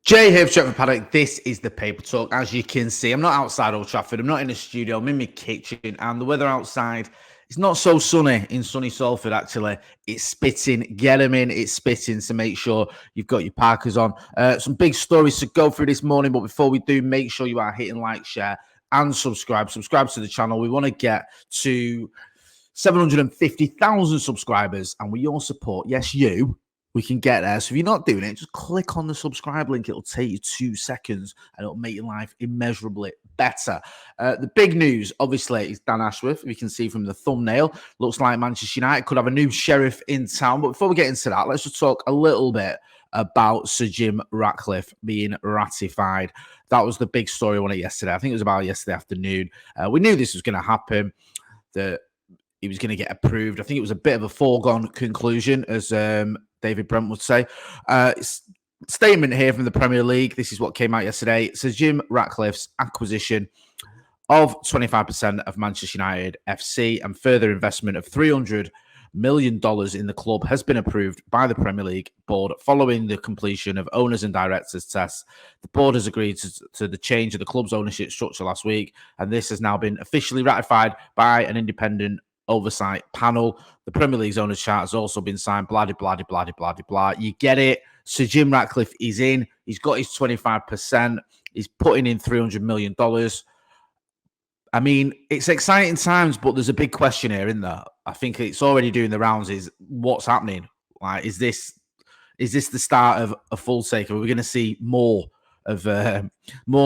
Jay here for Stretford Paddock. This is the Paper Talk. As you can see, I'm not outside Old Trafford. I'm not in a studio. I'm in my kitchen. And the weather outside is not so sunny in sunny Salford, actually. It's spitting. Get them in. It's spitting. So make sure you've got your parkers on. Some big stories to go through this morning. But before we do, make sure you are hitting like, share, and subscribe. Subscribe to the channel. We want to get to 750,000 subscribers. And with your support, yes, we can get there. So if you're not doing it, just click on the subscribe link. It'll take you 2 seconds and it'll make your life immeasurably better. The big news, obviously, is Dan Ashworth. We can see from the thumbnail. Looks like Manchester United could have a new sheriff in town. But before we get into that, let's just talk a little bit about Sir Jim Ratcliffe being ratified. That was the big story on it yesterday. I think it was about yesterday afternoon. We knew this was going to happen, that he was going to get approved. I think it was a bit of a foregone conclusion, as David Brent would say. Statement here from the Premier League. This is what came out yesterday. Sir Jim Ratcliffe's acquisition of 25% of Manchester United FC and further investment of $300 million in the club has been approved by the Premier League board following the completion of owners and directors tests. The board has agreed to the change of the club's ownership structure last week, and this has now been officially ratified by an independent oversight panel. The Premier League's owner's chart has also been signed. Blah, blah, blah, blah, blah, blah. You get it. Sir Jim Ratcliffe is in. He's got his 25%. He's putting in $300 million. I mean, it's exciting times, but there's a big question here, isn't there? I think it's already doing the rounds. Is what's happening? Like, is this the start of a full takeover? We're going to see more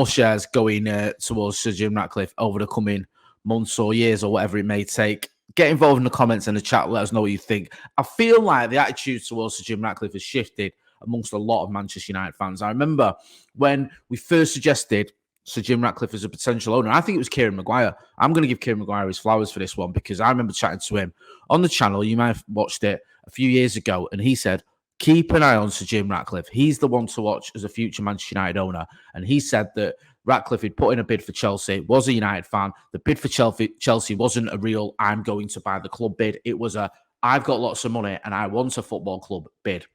shares going towards Sir Jim Ratcliffe over the coming months or years or whatever it may take. Get involved in the comments and the chat. Let us know what you think. I feel like the attitude towards Sir Jim Ratcliffe has shifted amongst a lot of Manchester United fans. I remember when we first suggested Sir Jim Ratcliffe as a potential owner, I think it was Kieran Maguire. I'm going to give Kieran Maguire his flowers for this one because I remember chatting to him on the channel. You might have watched it a few years ago, and he said, keep an eye on Sir Jim Ratcliffe. He's the one to watch as a future Manchester United owner. And he said that Ratcliffe had put in a bid for Chelsea, was a United fan. The bid for Chelsea wasn't a real, I'm going to buy the club bid. It was a, I've got lots of money and I want a football club bid,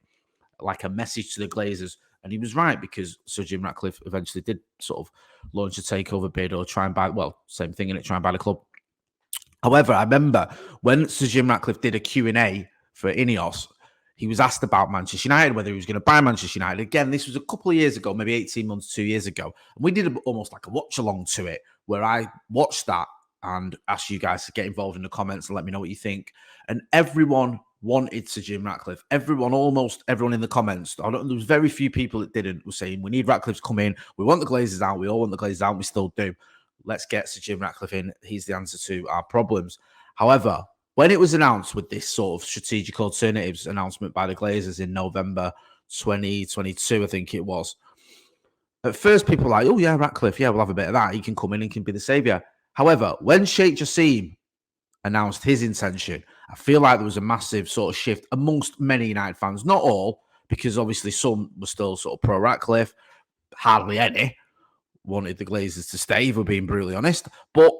like a message to the Glazers. And he was right, because Sir Jim Ratcliffe eventually did sort of launch a takeover bid or try and buy, well, same thing in it, try and buy the club. However, I remember when Sir Jim Ratcliffe did a Q&A for INEOS, he was asked about Manchester United, whether he was going to buy Manchester United. Again, this was a couple of years ago, maybe 18 months, 2 years ago. And we did almost like a watch along to it, where I watched that and asked you guys to get involved in the comments and let me know what you think. And everyone wanted Sir Jim Ratcliffe. Almost everyone in the comments. There was very few people that didn't, were saying, we need Ratcliffe to come in. We want the Glazers out. We all want the Glazers out. We still do. Let's get Sir Jim Ratcliffe in. He's the answer to our problems. However, when it was announced with this sort of strategic alternatives announcement by the Glazers in November 2022, I think it was, at first people were like, oh yeah, Ratcliffe, yeah, we'll have a bit of that. He can come in and can be the saviour. However, when Sheikh Jassim announced his intention, I feel like there was a massive sort of shift amongst many United fans. Not all, because obviously some were still sort of pro Ratcliffe, hardly any wanted the Glazers to stay, if we're being brutally honest, but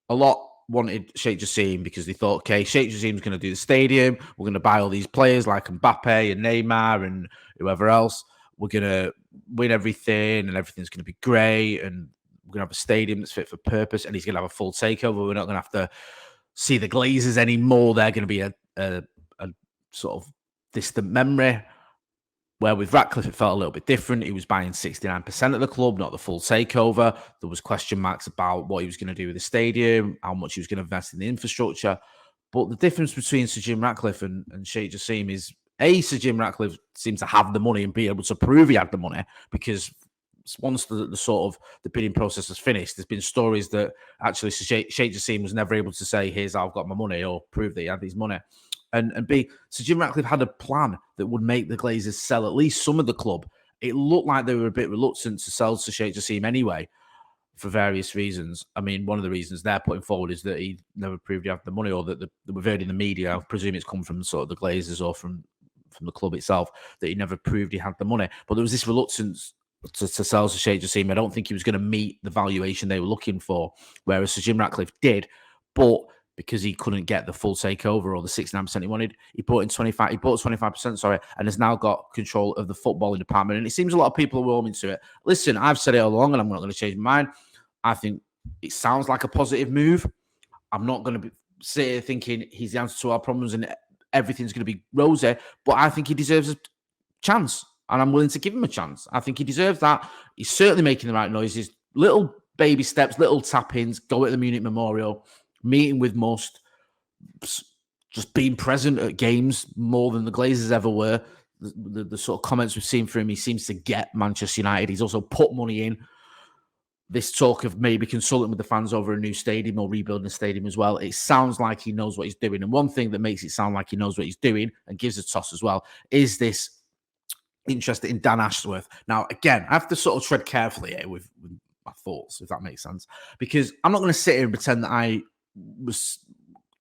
a lot wanted Sheikh Jassim because they thought, okay, Sheikh Jassim's going to do the stadium. We're going to buy all these players like Mbappe and Neymar and whoever else. We're going to win everything and everything's going to be great. And we're going to have a stadium that's fit for purpose. And he's going to have a full takeover. We're not going to have to see the Glazers anymore. They're going to be a sort of distant memory. Where with Ratcliffe, it felt a little bit different. He was buying 69% of the club, not the full takeover. There was question marks about what he was going to do with the stadium, how much he was going to invest in the infrastructure. But the difference between Sir Jim Ratcliffe and Sheikh Jassim is, A, Sir Jim Ratcliffe seems to have the money and be able to prove he had the money, because once the sort of the bidding process was finished, there's been stories that actually Sheikh Jassim was never able to say, here's how I've got my money, or prove that he had his money. And B, Sir Jim Ratcliffe had a plan that would make the Glazers sell at least some of the club. It looked like they were a bit reluctant to sell to Sheikh Jassim anyway, for various reasons. I mean, one of the reasons they're putting forward is that he never proved he had the money, or that we've heard in the media, I presume it's come from sort of the Glazers or from the club itself, that he never proved he had the money. But there was this reluctance to sell to Sheikh Jassim. I don't think he was going to meet the valuation they were looking for, whereas Sir Jim Ratcliffe did. But because he couldn't get the full takeover or the 69% he wanted. He bought 25%, sorry, and has now got control of the footballing department. And it seems a lot of people are warming to it. Listen, I've said it all along, and I'm not going to change my mind. I think it sounds like a positive move. I'm not going to sit here thinking he's the answer to our problems and everything's going to be rosy, but I think he deserves a chance, and I'm willing to give him a chance. I think he deserves that. He's certainly making the right noises. Little baby steps, little tap-ins, go at the Munich Memorial, meeting with Must, just being present at games more than the Glazers ever were. The sort of comments we've seen from him, he seems to get Manchester United. He's also put money in. This talk of maybe consulting with the fans over a new stadium or rebuilding a stadium as well. It sounds like he knows what he's doing. And one thing that makes it sound like he knows what he's doing and gives a toss as well is this interest in Dan Ashworth. Now, again, I have to sort of tread carefully here with my thoughts, if that makes sense, because I'm not going to sit here and pretend that I was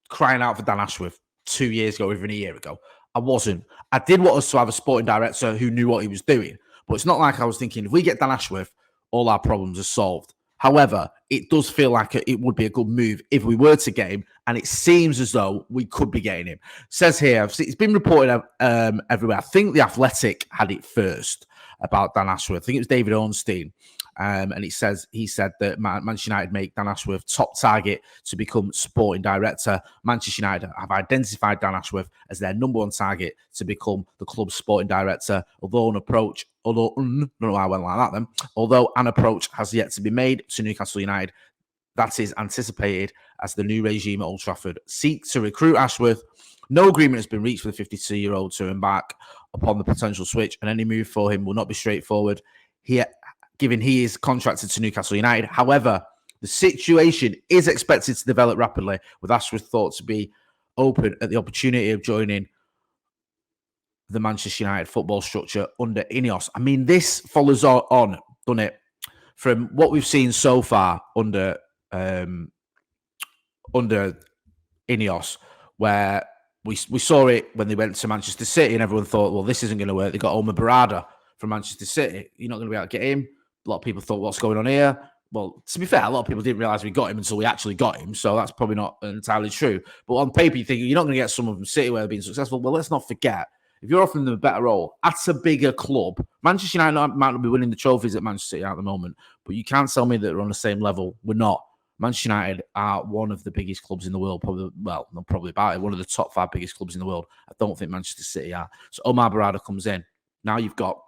crying out for Dan Ashworth 2 years ago, even a year ago. I wasn't. I did want us to have a sporting director who knew what he was doing, but it's not like I was thinking, if we get Dan Ashworth, all our problems are solved. However, it does feel like it would be a good move if we were to get him, and it seems as though we could be getting him. It says here, it's been reported everywhere. I think The Athletic had it first about Dan Ashworth. I think it was David Ornstein. And he said that Manchester United make Dan Ashworth top target to become sporting director. Manchester United have identified Dan Ashworth as their number one target to become the club's sporting director. Although an approach has yet to be made to Newcastle United, that is anticipated as the new regime at Old Trafford seek to recruit Ashworth. No agreement has been reached for the 52-year-old to embark upon the potential switch, and any move for him will not be straightforward. Given he is contracted to Newcastle United. However, the situation is expected to develop rapidly, with Ashworth thought to be open at the opportunity of joining the Manchester United football structure under INEOS. I mean, this follows on, doesn't it, from what we've seen so far under INEOS, where we saw it when they went to Manchester City and everyone thought, well, this isn't going to work. They got Omar Barada from Manchester City. You're not going to be able to get him. A lot of people thought, what's going on here? Well, to be fair, a lot of people didn't realise we got him until we actually got him. So that's probably not entirely true. But on paper, you think you're not going to get someone from City where they're being successful. Well, let's not forget, if you're offering them a better role at a bigger club, Manchester United might not be winning the trophies at Manchester City at the moment, but you can't tell me that they're on the same level. We're not. Manchester United are one of the biggest clubs in the world, probably about it, one of the top 5 biggest clubs in the world. I don't think Manchester City are. So Omar Barada comes in. Now you've got,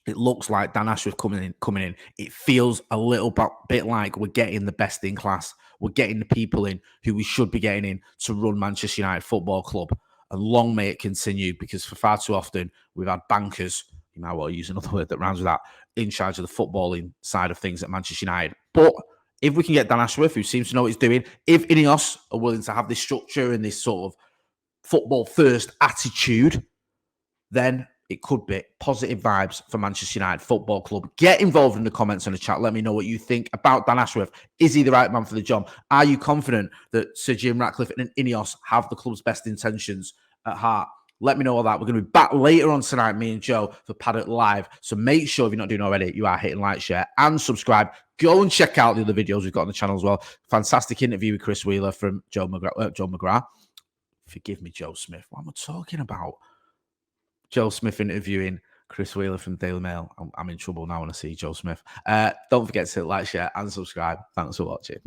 it looks like Dan Ashworth coming in. It feels a little bit like we're getting the best in class. We're getting the people in who we should be getting in to run Manchester United Football Club. And long may it continue, because for far too often we've had bankers, you might well use another word that rhymes with that, in charge of the footballing side of things at Manchester United. But if we can get Dan Ashworth, who seems to know what he's doing, if INEOS are willing to have this structure and this sort of football-first attitude, then it could be positive vibes for Manchester United Football Club. Get involved in the comments on the chat. Let me know what you think about Dan Ashworth. Is he the right man for the job? Are you confident that Sir Jim Ratcliffe and INEOS have the club's best intentions at heart? Let me know all that. We're going to be back later on tonight, me and Joe, for Paddock Live. So make sure, if you're not doing already, you are hitting like, share, and subscribe. Go and check out the other videos we've got on the channel as well. Fantastic interview with Chris Wheeler from Joe McGrath. Forgive me, Joe Smith. What am I talking about? Joe Smith interviewing Chris Wheeler from Daily Mail. I'm in trouble now when I see Joe Smith. Don't forget to like, share, and subscribe. Thanks for watching.